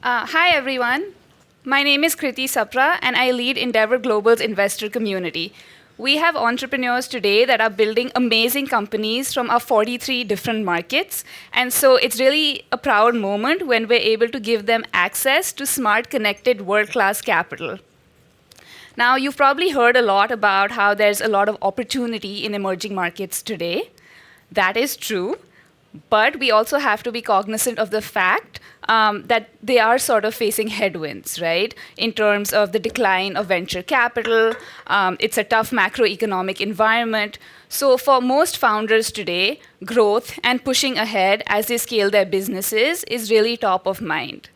Hi, everyone. My name is Kriti Sapra, and I lead Endeavor Global's investor community. We have entrepreneurs today that are building amazing companies from our 43 different markets. And so it's really a proud moment when we're able to give them access to smart, connected, world-class capital. Now, you've probably heard a lot about how there's a lot of opportunity in emerging markets today. That is true. But we also have to be cognizant of the fact that they are sort of facing headwinds, right? In terms of the decline of venture capital, it's a tough macroeconomic environment. So for most founders today, growth and pushing ahead as they scale their businesses is really top of mind.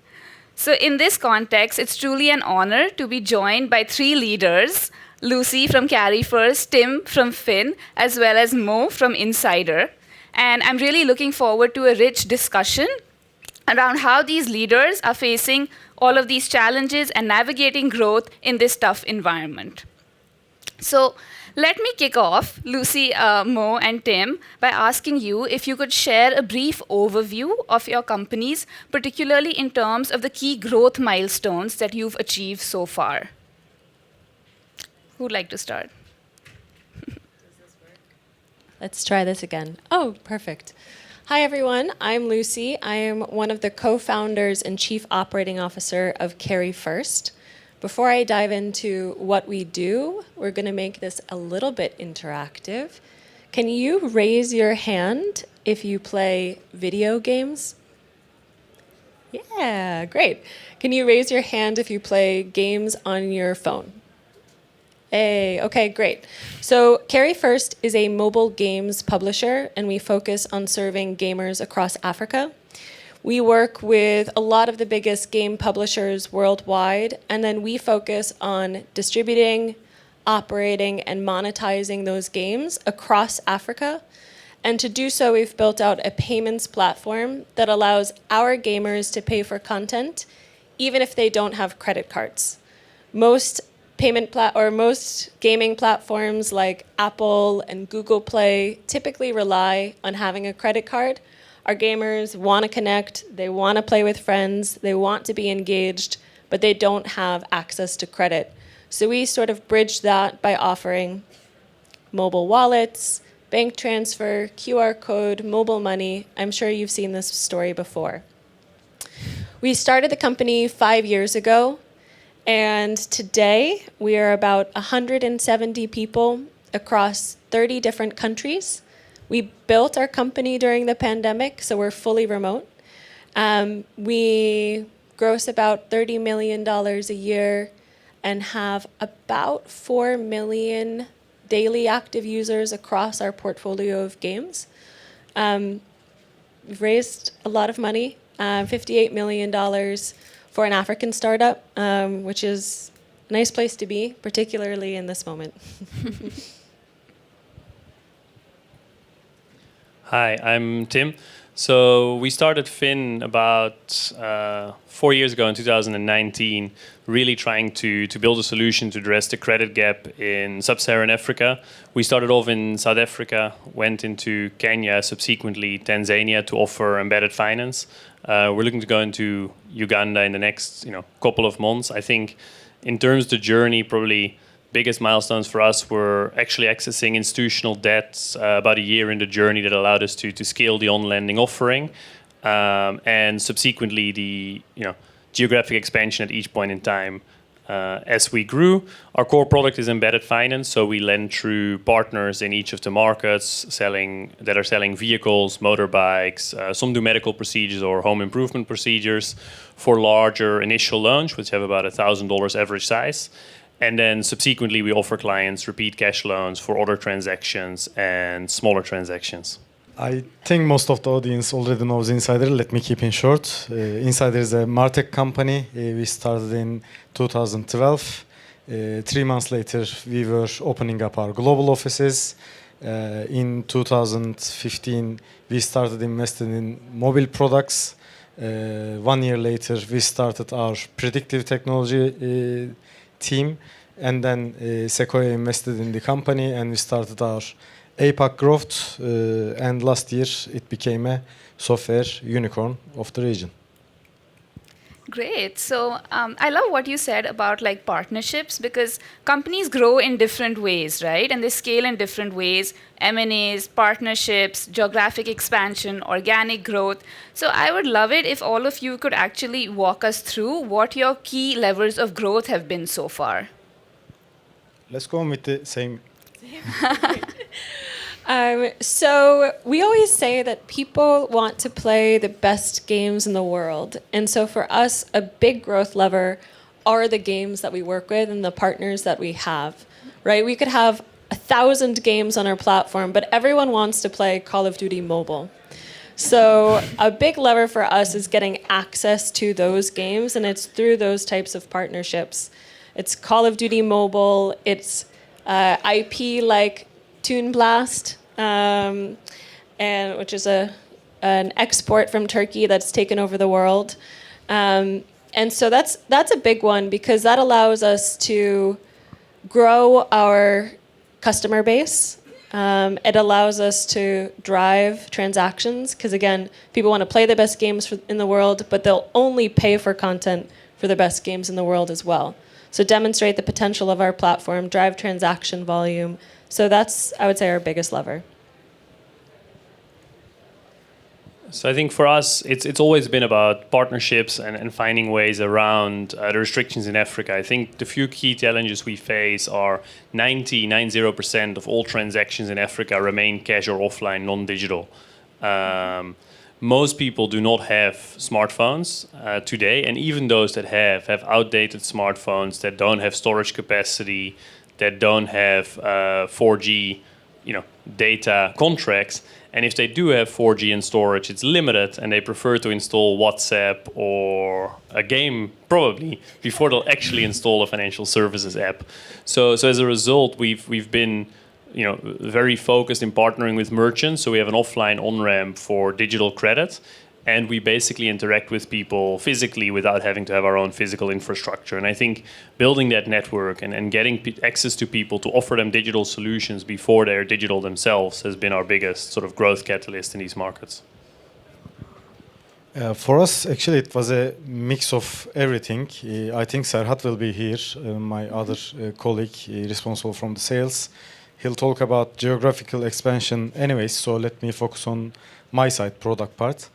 So in this context, it's truly an honor to be joined by three leaders, Lucy from Carry First, Tim from Fin, as well as Mo from Insider. And I'm really looking forward to a rich discussion around how these leaders are facing all of these challenges and navigating growth in this tough environment. So let me kick off, Lucy, Mo, and Tim, by asking you if you could share a brief overview of your companies, particularly in terms of the key growth milestones that you've achieved so far. Who'd like to start? Let's try this again. Oh, perfect. Hi, everyone. I'm Lucy. I am one of the co-founders and chief operating officer of Carry First. Before I dive into what we do, we're going to make this a little bit interactive. Can you raise your hand if you play video games? Yeah, great. Can you raise your hand if you play games on your phone? Hey, okay, great. So Carry First is a mobile games publisher, and we focus on serving gamers across Africa. We work with a lot of the biggest game publishers worldwide, and then we focus on distributing, operating, and monetizing those games across Africa. And to do so, we've built out a payments platform that allows our gamers to pay for content, even if they don't have credit cards. Most gaming platforms like Apple and Google Play typically rely on having a credit card. Our gamers want to connect, they want to play with friends, they want to be engaged, but they don't have access to credit. So we sort of bridge that by offering mobile wallets, bank transfer, QR code, mobile money. I'm sure you've seen this story before. We started the company 5 years ago. And today, we are about 170 people across 30 different countries. We built our company during the pandemic, so we're fully remote. We gross about $30 million a year and have about 4 million daily active users across our portfolio of games. We've raised a lot of money, $58 million for an African startup, which is a nice place to be, particularly in this moment. Hi, I'm Tim. So we started Fin about 4 years ago in 2019, really trying to build a solution to address the credit gap in sub-Saharan Africa. We started off in South Africa, went into Kenya, subsequently Tanzania to offer embedded finance. We're looking to go into Uganda in the next couple of months. I think in terms of the journey, probably biggest milestones for us were actually accessing institutional debt about a year in the journey that allowed us to scale the on-lending offering, and subsequently the geographic expansion at each point in time. As we grew, our core product is embedded finance, so we lend through partners in each of the markets that are selling vehicles, motorbikes, some do medical procedures or home improvement procedures for larger initial loans, which have about $1,000 average size. And then subsequently, we offer clients repeat cash loans for other transactions and smaller transactions. I think most of the audience already knows Insider. Let me keep it short. Insider is a MarTech company. We started in 2012. 3 months later, we were opening up our global offices. In 2015, we started investing in mobile products. 1 year later, we started our predictive technology team. And then Sequoia invested in the company, and we started our APAC growth, and last year it became a software unicorn of the region. Great. So I love what you said about like partnerships because companies grow in different ways, right? And they scale in different ways: M&As, partnerships, geographic expansion, organic growth. So I would love it if all of you could actually walk us through what your key levers of growth have been so far. Let's go on with the same. So we always say that people want to play the best games in the world. And so for us, a big growth lever are the games that we work with and the partners that we have, right? We could have 1,000 games on our platform, but everyone wants to play Call of Duty Mobile. So a big lever for us is getting access to those games, and it's through those types of partnerships. It's Call of Duty Mobile, it's IP like Toon Blast, and which is an export from Turkey that's taken over the world. And so that's a big one because that allows us to grow our customer base. It allows us to drive transactions because, again, people want to play the best games in the world, but they'll only pay for content for the best games in the world as well. So demonstrate the potential of our platform, drive transaction volume. So that's, I would say, our biggest lever. So I think for us, it's always been about partnerships and finding ways around the restrictions in Africa. I think the few key challenges we face are 90% of all transactions in Africa remain cash or offline, non-digital. Most people do not have smartphones today, and even those that have outdated smartphones that don't have storage capacity, that don't have 4G, data contracts. And if they do have 4G and storage, it's limited, and they prefer to install WhatsApp or a game probably before they'll actually install a financial services app. So as a result, we've been very focused in partnering with merchants. So we have an offline on-ramp for digital credit, and we basically interact with people physically without having to have our own physical infrastructure. And I think building that network and getting access to people to offer them digital solutions before they're digital themselves has been our biggest sort of growth catalyst in these markets. For us, actually, it was a mix of everything. I think Serhat will be here, my other colleague responsible from the sales. He'll talk about geographical expansion anyways, so let me focus on my side, product part.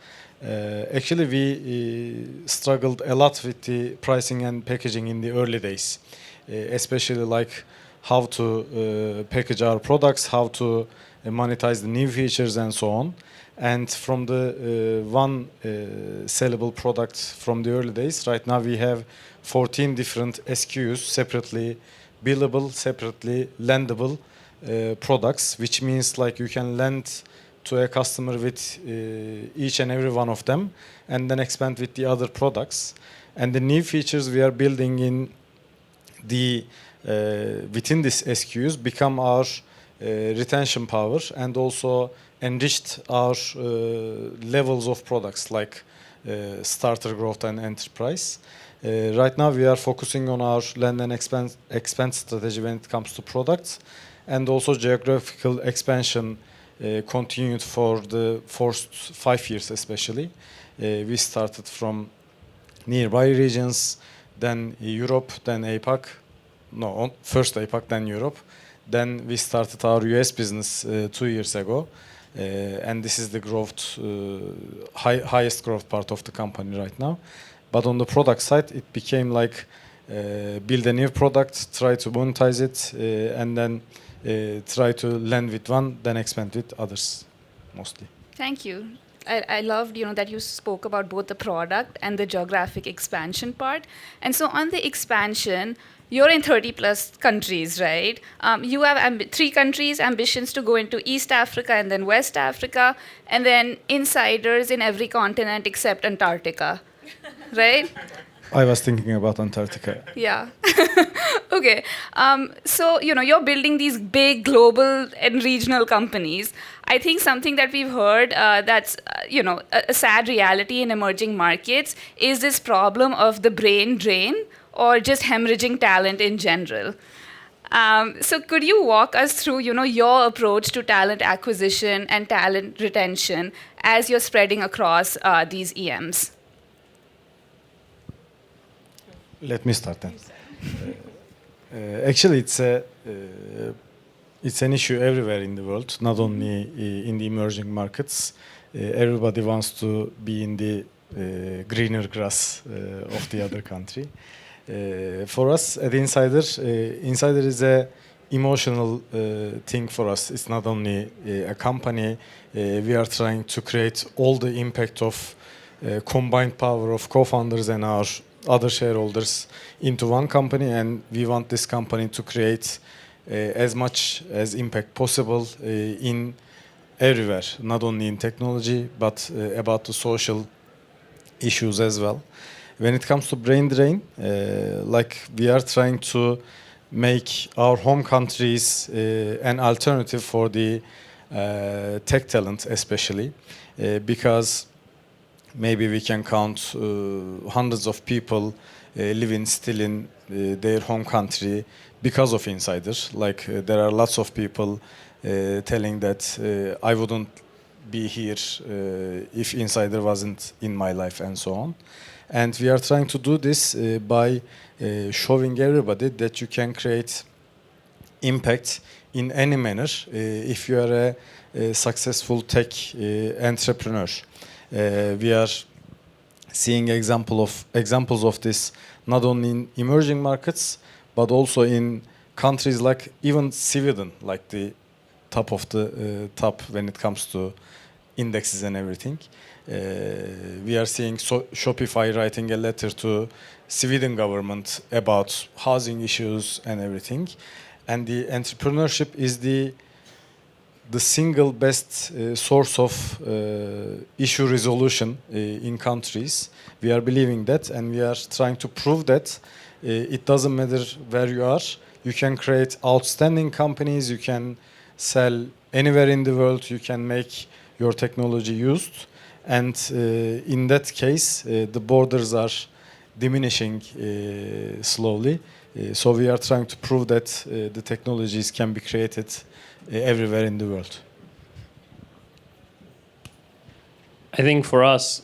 Actually, we struggled a lot with the pricing and packaging in the early days, especially like how to package our products, how to monetize the new features and so on. And from the one sellable product from the early days, right now we have 14 different SKUs, separately billable, separately lendable products, which means like you can lend to a customer with each and every one of them and then expand with the other products. And the new features we are building in the within these SKUs become our retention power and also enriched our levels of products like starter growth and enterprise. Right now we are focusing on our land and expand strategy when it comes to products, and also geographical expansion continued for the first 5 years especially. We started from nearby regions, then Europe, then APAC. No, first APAC, then Europe. Then we started our US business 2 years ago. And this is the growth, highest growth part of the company right now. But on the product side, it became like build a new product, try to monetize it, and then try to land with one, then expand with others, mostly. Thank you. I loved, that you spoke about both the product and the geographic expansion part. And so on the expansion, you're in 30 plus countries, right? You have 3 countries, ambitions to go into East Africa and then West Africa, and then insiders in every continent except Antarctica, right? I was thinking about Antarctica. Yeah. Okay. So, you're building these big global and regional companies. I think something that we've heard that's, a sad reality in emerging markets is this problem of the brain drain or just hemorrhaging talent in general. So could you walk us through, your approach to talent acquisition and talent retention as you're spreading across these EMs? Let me start then. Actually, it's an issue everywhere in the world, not only in the emerging markets. Everybody wants to be in the greener grass of the other country. For us at Insider, Insider is a emotional thing for us. It's not only a company. We are trying to create all the impact of combined power of co-founders and our other shareholders into one company, and we want this company to create as much as impact possible in everywhere, not only in technology but about the social issues as well. When it comes to brain drain, like we are trying to make our home countries an alternative for the tech talent, especially because maybe we can count hundreds of people living still in their home country because of Insider. Like there are lots of people telling that I wouldn't be here if Insider wasn't in my life and so on. And we are trying to do this by showing everybody that you can create impact in any manner if you are a successful tech entrepreneur. We are seeing examples of this not only in emerging markets but also in countries like even Sweden, like the top of the top when it comes to indexes and everything. We are seeing Shopify writing a letter to Sweden government about housing issues and everything. And the entrepreneurship is the single best source of issue resolution in countries. We are believing that, and we are trying to prove that it doesn't matter where you are. You can create outstanding companies. You can sell anywhere in the world. You can make your technology used. And in that case, the borders are diminishing slowly. So we are trying to prove that the technologies can be created everywhere in the world. I think for us,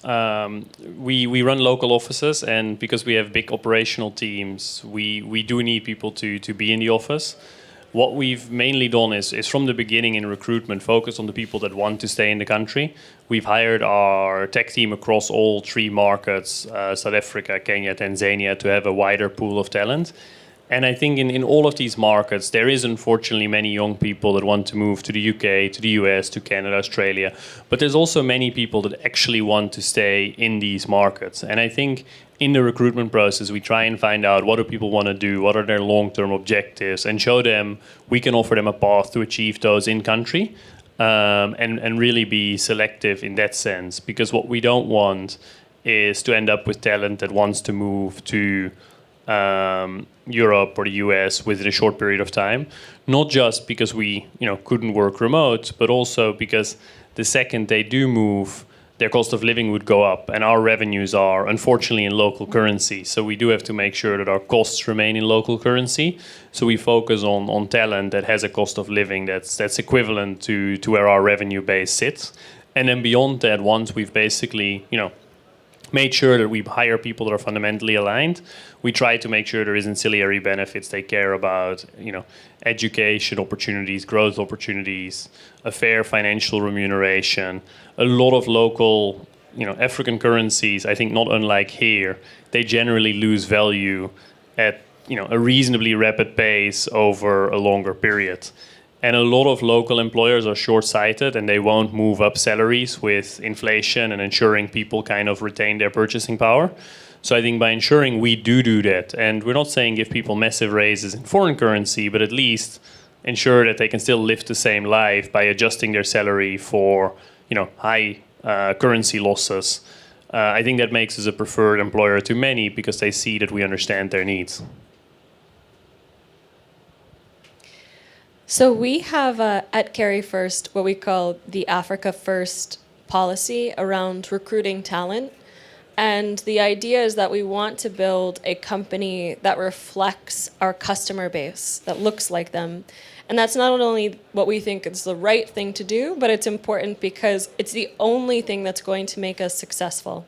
we run local offices, and because we have big operational teams, we do need people to be in the office. What we've mainly done is from the beginning in recruitment, focus on the people that want to stay in the country. We've hired our tech team across all three markets, South Africa, Kenya, Tanzania, to have a wider pool of talent. And I think in all of these markets, there is unfortunately many young people that want to move to the UK, to the US, to Canada, Australia. But there's also many people that actually want to stay in these markets. And I think in the recruitment process, we try and find out what do people want to do, what are their long-term objectives, and show them we can offer them a path to achieve those in country, and really be selective in that sense. Because what we don't want is to end up with talent that wants to move to Europe or the US within a short period of time, not just because we couldn't work remote, but also because the second they do move, their cost of living would go up, and our revenues are unfortunately in local currency. So we do have to make sure that our costs remain in local currency. So we focus on talent that has a cost of living that's equivalent to where our revenue base sits. And then beyond that, once we've basically made sure that we hire people that are fundamentally aligned, we try to make sure there is ancillary benefits they care about, education opportunities, growth opportunities, a fair financial remuneration, a lot of local, African currencies. I think not unlike here, they generally lose value at, a reasonably rapid pace over a longer period. And a lot of local employers are short-sighted, and they won't move up salaries with inflation and ensuring people kind of retain their purchasing power. So I think by ensuring we do that, and we're not saying give people massive raises in foreign currency, but at least ensure that they can still live the same life by adjusting their salary for, high currency losses. I think that makes us a preferred employer to many because they see that we understand their needs. So we have at Carry First what we call the Africa First policy around recruiting talent. And the idea is that we want to build a company that reflects our customer base, that looks like them. And that's not only what we think is the right thing to do, but it's important because it's the only thing that's going to make us successful.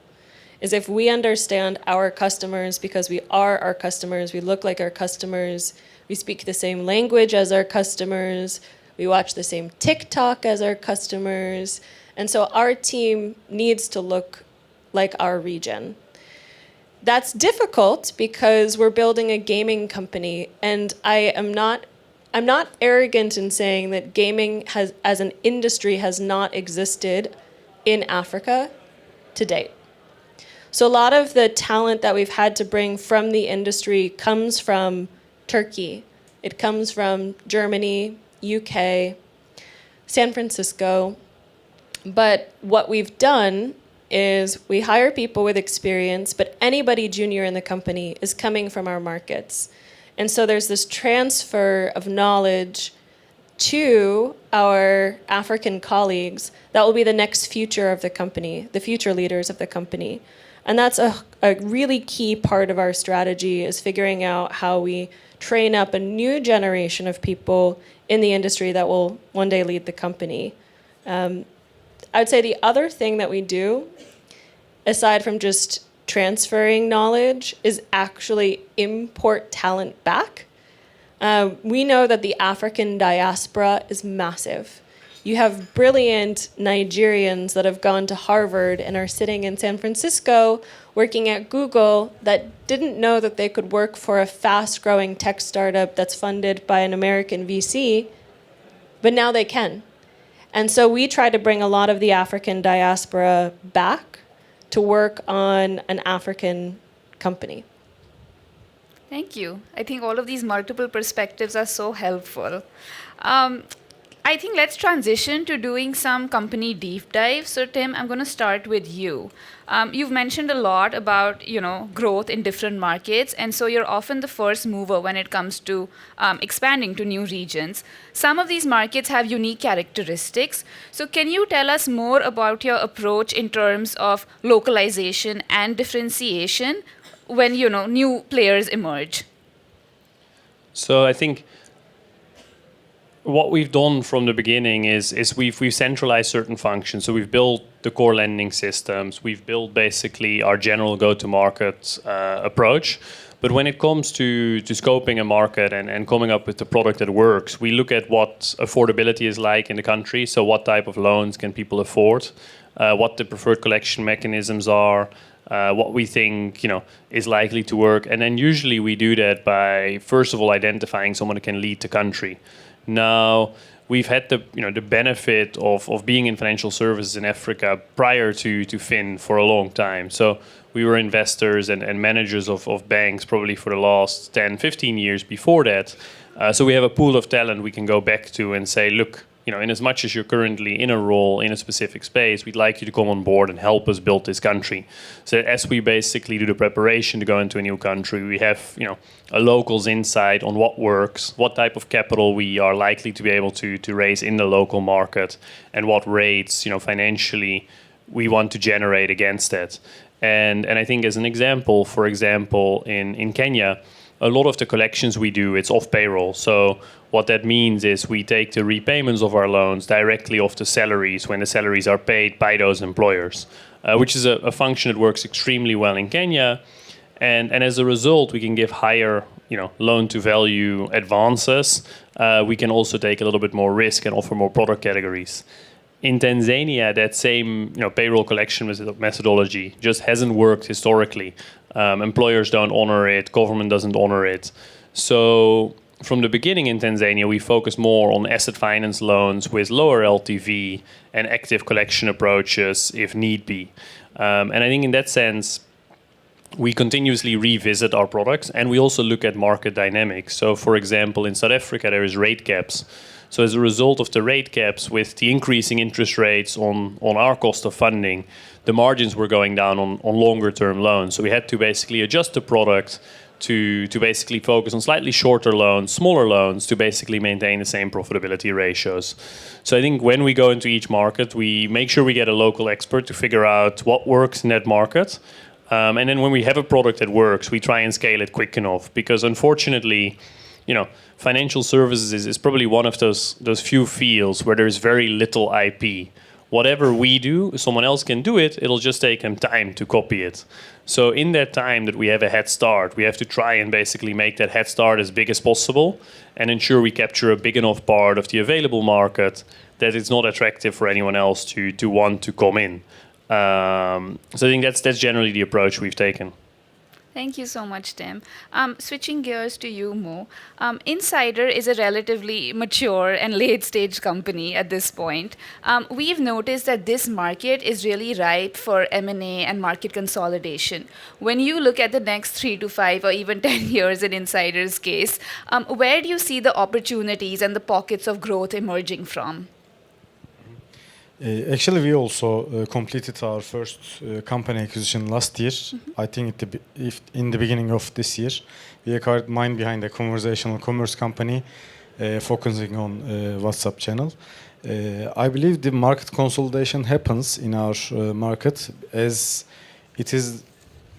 is if we understand our customers, because we are our customers, we look like our customers, we speak the same language as our customers, we watch the same TikTok as our customers, and so our team needs to look like our region. That's difficult because we're building a gaming company, and I'm not arrogant in saying that gaming has, as an industry, has not existed in Africa to date. So a lot of the talent that we've had to bring from the industry comes from Turkey. It comes from Germany, UK, San Francisco. But what we've done is we hire people with experience, but anybody junior in the company is coming from our markets. And so there's this transfer of knowledge to our African colleagues that will be the next future of the company, the future leaders of the company. And that's a really key part of our strategy, is figuring out how we train up a new generation of people in the industry that will one day lead the company. I'd say the other thing that we do, aside from just transferring knowledge, is actually import talent back. We know that the African diaspora is massive. You have brilliant Nigerians that have gone to Harvard and are sitting in San Francisco working at Google that didn't know that they could work for a fast-growing tech startup that's funded by an American VC, but now they can. And so we try to bring a lot of the African diaspora back to work on an African company. Thank you. I think all of these multiple perspectives are so helpful. I think let's transition to doing some company deep dive. So Tim, I'm going to start with you. You've mentioned a lot about, growth in different markets, and so you're often the first mover when it comes to expanding to new regions. Some of these markets have unique characteristics. So can you tell us more about your approach in terms of localization and differentiation when, new players emerge? So I think what we've done from the beginning is we've centralized certain functions. So we've built the core lending systems. We've built basically our general go-to-market approach. But when it comes to scoping a market and coming up with the product that works, we look at what affordability is like in the country. So what type of loans can people afford? What the preferred collection mechanisms are? What we think is likely to work. And then usually we do that by, first of all, identifying someone who can lead the country. Now, we've had the benefit of being in financial services in Africa prior to Fin for a long time. So we were investors and managers of banks probably for the last 10, 15 years before that. So we have a pool of talent we can go back to and say, look, in as much as you're currently in a role in a specific space, we'd like you to come on board and help us build this country. So as we basically do the preparation to go into a new country, we have, a local's insight on what works, what type of capital we are likely to be able to raise in the local market, and what rates, financially we want to generate against that. And I think as an example, for example, in Kenya, a lot of the collections we do, it's off payroll. So what that means is we take the repayments of our loans directly off the salaries when the salaries are paid by those employers, which is a function that works extremely well in Kenya. And as a result, we can give higher loan-to-value advances. We can also take a little bit more risk and offer more product categories. In Tanzania, that same payroll collection methodology just hasn't worked historically. Employers don't honor it, government doesn't honor it. So from the beginning in Tanzania, we focus more on asset finance loans with lower LTV and active collection approaches if need be. And I think in that sense, we continuously revisit our products, and we also look at market dynamics. So for example, in South Africa, there is rate caps. So as a result of the rate caps, with the increasing interest rates on our cost of funding, the margins were going down on longer term loans. So we had to basically adjust the product to basically focus on slightly shorter loans, smaller loans, to basically maintain the same profitability ratios. So I think when we go into each market, we make sure we get a local expert to figure out what works in that market. And then when we have a product that works, we try and scale it quick enough. Because unfortunately, financial services is probably one of those few fields where there's very little IP. whatever we do, someone else can do it. It'll just take them time to copy it. So in that time that we have a head start, we have to try and basically make that head start as big as possible and ensure we capture a big enough part of the available market that it's not attractive for anyone else to want to come in. So I think that's generally the approach we've taken. Thank you so much, Tim. Switching gears to you, Mo. Insider is a relatively mature and late-stage company at this point. We've noticed that this market is really ripe for M&A and market consolidation. When you look at the next 3 to 5 or even 10 years in Insider's case, where do you see the opportunities and the pockets of growth emerging from? Actually, we also completed our first company acquisition last year. I think in the beginning of this year, we acquired Mind Behind, a conversational commerce company focusing on WhatsApp channel. I believe the market consolidation happens in our market as it is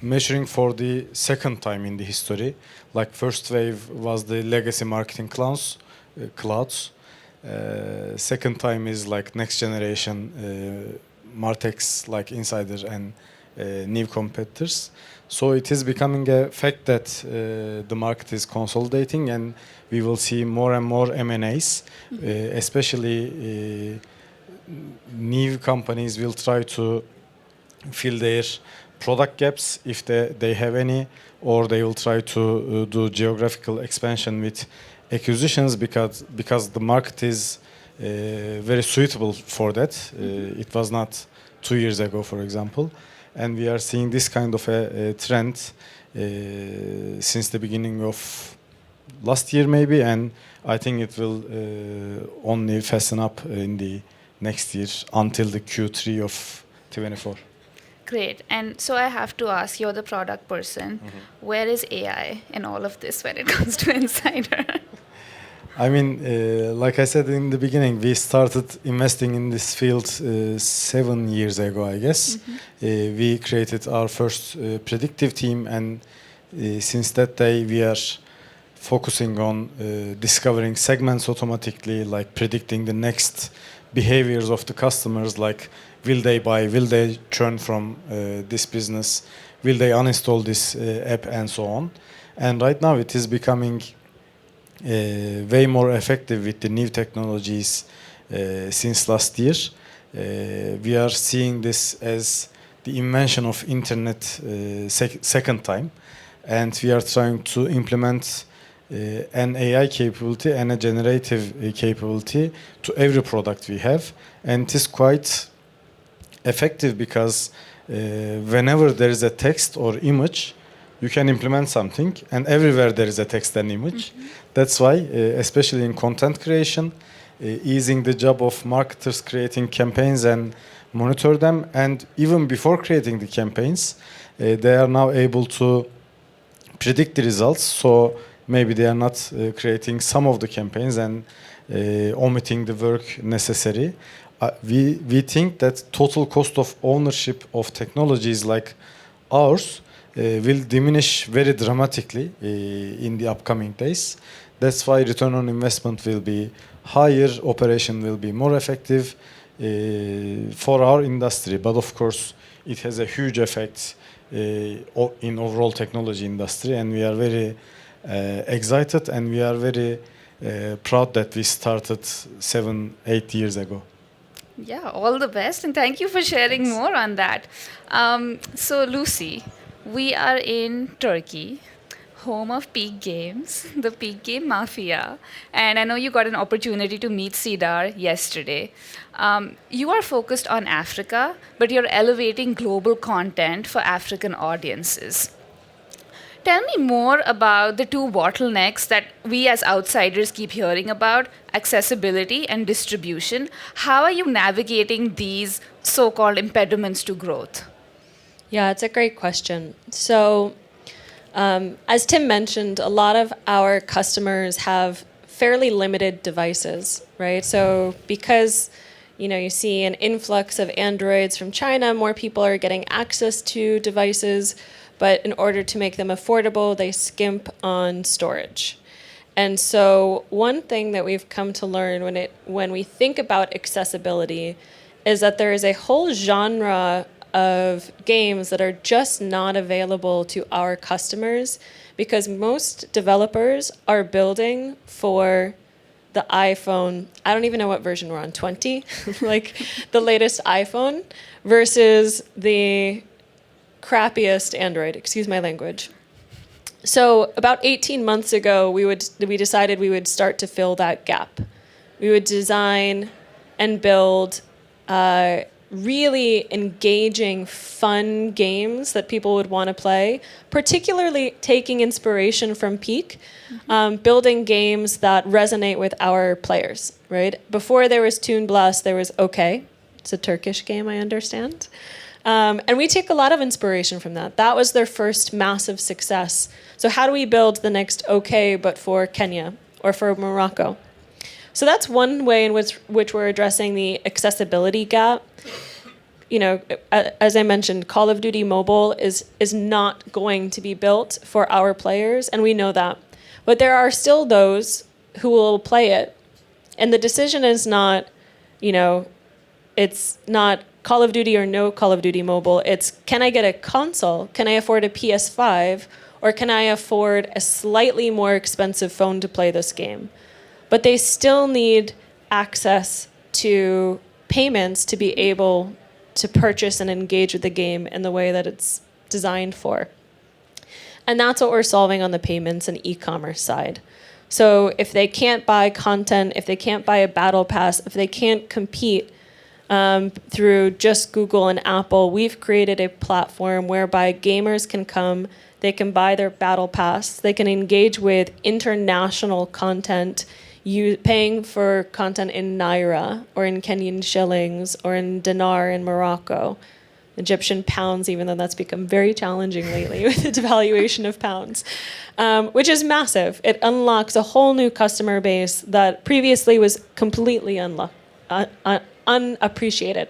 measuring for the second time in the history. Like first wave was the legacy marketing clouds. Second time is like next generation Martechs like Insider and new competitors. So it is becoming a fact that the market is consolidating and we will see more and more M&As, especially new companies will try to fill their product gaps if they have any, or they will try to do geographical expansion with acquisitions because the market is very suitable for that. It was not 2 years ago, for example, and we are seeing this kind of a trend since the beginning of last year maybe, and I think it will only fasten up in the next year until the Q3 of 2024. Great. And so I have to ask, you're the product person. Where is AI in all of this when it comes to Insider? I mean, like I said in the beginning, we started investing in this field 7 years ago, I guess. We created our first predictive team, and since that day, we are focusing on discovering segments automatically, like predicting the next behaviors of the customers, like will they buy, will they churn from this business, will they uninstall this app, and so on. And right now, it is becoming way more effective with the new technologies since last year. We are seeing this as the invention of internet second time, and we are trying to implement an AI capability and a generative capability to every product we have, and it is quite effective because whenever there is a text or image, you can implement something, and everywhere there is a text and image. That's why, especially in content creation, easing the job of marketers creating campaigns and monitor them, and even before creating the campaigns, they are now able to predict the results. So maybe they are not creating some of the campaigns and omitting the work necessary. We think that total cost of ownership of technologies like ours will diminish very dramatically in the upcoming days. That's why return on investment will be higher, operation will be more effective for our industry. But of course, it has a huge effect in overall technology industry, and we are very excited, and we are very proud that we started 7-8 years ago. Yeah, all the best, and thank you for sharing more on that. So Lucy, we are in Turkey, home of Peak Games, the Peak Game Mafia, and I know you got an opportunity to meet Sidar yesterday. You are focused on Africa, but you're elevating global content for African audiences. Tell me more about the two bottlenecks that we as outsiders keep hearing about, accessibility and distribution. How are you navigating these so-called impediments to growth? Yeah, it's a great question. So, as Tim mentioned, a lot of our customers have fairly limited devices, right? So because you see an influx of Androids from China, more people are getting access to devices, but in order to make them affordable, they skimp on storage. And so one thing that we've come to learn when we think about accessibility is that there is a whole genre of games that are just not available to our customers because most developers are building for the iPhone. I don't even know what version we're on, 20? Like the latest iPhone versus the crappiest Android, excuse my language. So about 18 months ago, we decided we would start to fill that gap. We would design and build really engaging, fun games that people would want to play, particularly taking inspiration from Peak, building games that resonate with our players, right? Before there was Toon Blast, there was OK. It's a Turkish game, I understand. And we take a lot of inspiration from that. That was their first massive success. So how do we build the next OK, but for Kenya or for Morocco? So that's one way in which we're addressing the accessibility gap. You know, as I mentioned, Call of Duty Mobile is not going to be built for our players, and we know that. But there are still those who will play it. And the decision is not, you know, it's not Call of Duty or no Call of Duty Mobile. It's, can I get a console? Can I afford a PS5? Or can I afford a slightly more expensive phone to play this game? But they still need access to payments to be able to purchase and engage with the game in the way that it's designed for. And that's what we're solving on the payments and e-commerce side. So if they can't buy content, if they can't buy a battle pass, if they can't compete through just Google and Apple, we've created a platform whereby gamers can come, they can buy their battle pass, they can engage with international content, paying for content in Naira or in Kenyan shillings or in dinar in Morocco, Egyptian pounds, even though that's become very challenging lately with the devaluation of pounds, which is massive. It unlocks a whole new customer base that previously was completely unappreciated.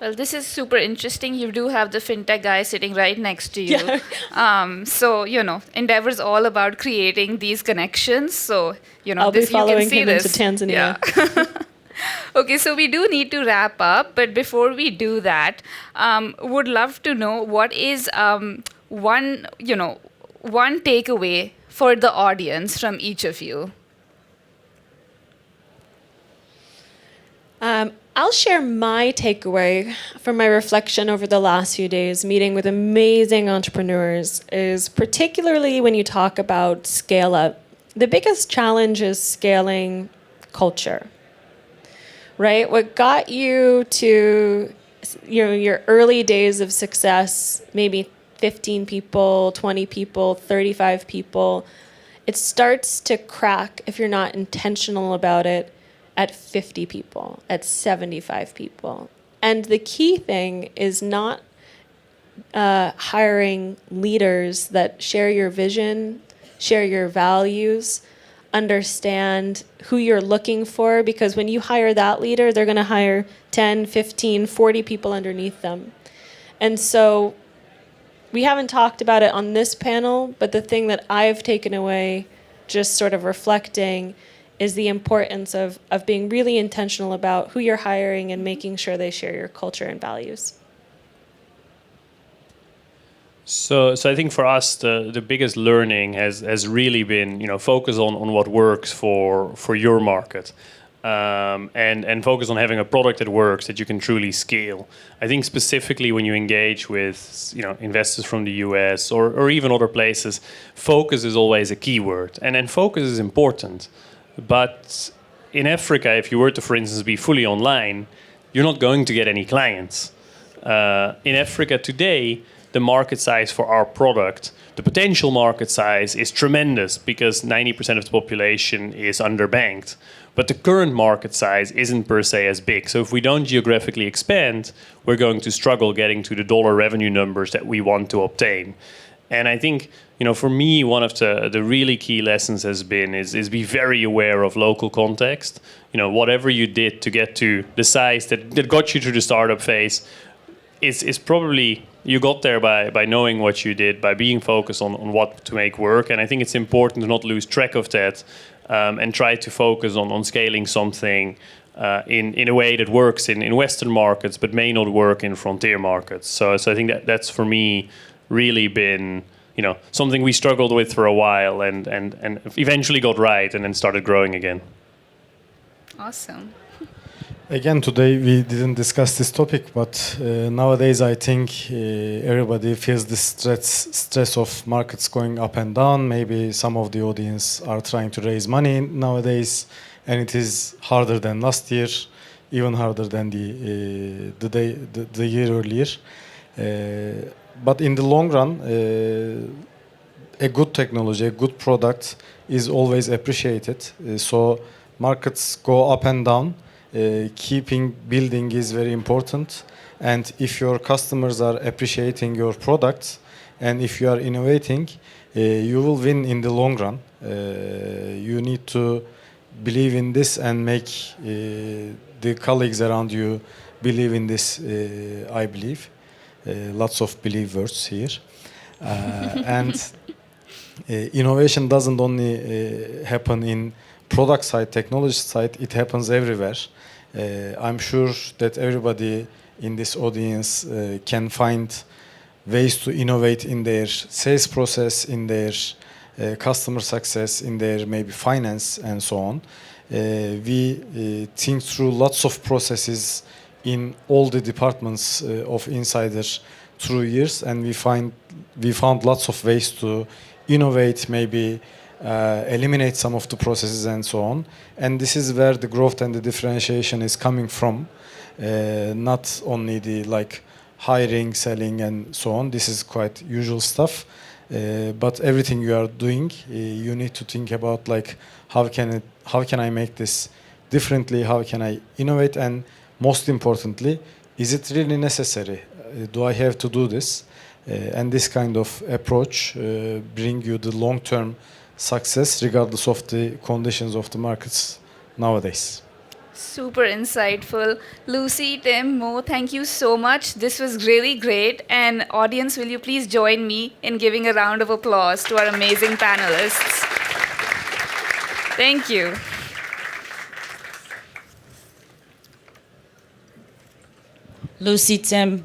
Well, this is super interesting. You do have the fintech guy sitting right next to you. Yeah. So, you know, Endeavor's all about creating these connections. So, you know, I'll this, be following you can see him this. into Tanzania. Yeah. Okay, so we do need to wrap up. But before we do that, would love to know what is one takeaway for the audience from each of you. I'll share my takeaway from my reflection over the last few days, meeting with amazing entrepreneurs, is particularly when you talk about scale up. The biggest challenge is scaling culture, right? What got you to your early days of success, maybe 15 people, 20 people, 35 people, it starts to crack if you're not intentional about it at 50 people, at 75 people. And the key thing is not hiring leaders that share your vision, share your values, understand who you're looking for, because when you hire that leader, they're going to hire 10, 15, 40 people underneath them. And so we haven't talked about it on this panel, but the thing that I've taken away just sort of reflecting is the importance of being really intentional about who you're hiring and making sure they share your culture and values. So I think for us, the biggest learning has really been, you know, focus on what works for your market, and focus on having a product that works, that you can truly scale. I think specifically when you engage with, you know, investors from the US or even other places, focus is always a key word, and focus is important. But in Africa, if you were to, for instance, be fully online, you're not going to get any clients. In Africa today, the market size for our product, the potential market size is tremendous because 90% of the population is underbanked. But the current market size isn't per se as big. So if we don't geographically expand, we're going to struggle getting to the dollar revenue numbers that we want to obtain. And I think, you know, for me, one of the really key lessons has been is be very aware of local context. You know, whatever you did to get to the size that got you through the startup phase is probably, you got there by knowing what you did, by being focused on what to make work. And I think it's important to not lose track of that, and try to focus on scaling something in a way that works in Western markets, but may not work in frontier markets. So I think that's for me really been something we struggled with for a while, and eventually got right, and then started growing again. Awesome. Again, today we didn't discuss this topic, but nowadays I think everybody feels the stress of markets going up and down. Maybe some of the audience are trying to raise money nowadays, and it is harder than last year, even harder than the year earlier. But in the long run, a good technology, a good product is always appreciated. So markets go up and down. Keeping building is very important, and if your customers are appreciating your products and if you are innovating, you will win in the long run. You need to believe in this and make the colleagues around you believe in this. I believe lots of believe words here, and innovation doesn't only happen in product side, technology side, it happens everywhere. I'm sure that everybody in this audience can find ways to innovate in their sales process, in their customer success, in their maybe finance and so on. We think through lots of processes in all the departments of Insider through years, and we found lots of ways to innovate, maybe eliminate some of the processes and so on. And this is where the growth and the differentiation is coming from. Not only the hiring, selling and so on. This is quite usual stuff. But everything you are doing, you need to think about how can I make this differently? How can I innovate? And most importantly, is it really necessary? Do I have to do this? And this kind of approach bring you the long-term success regardless of the conditions of the markets nowadays. Super insightful. Lucy, Tim, Mo, thank you so much. This was really great. And audience, will you please join me in giving a round of applause to our amazing panelists? Thank you. Lucy, Tim,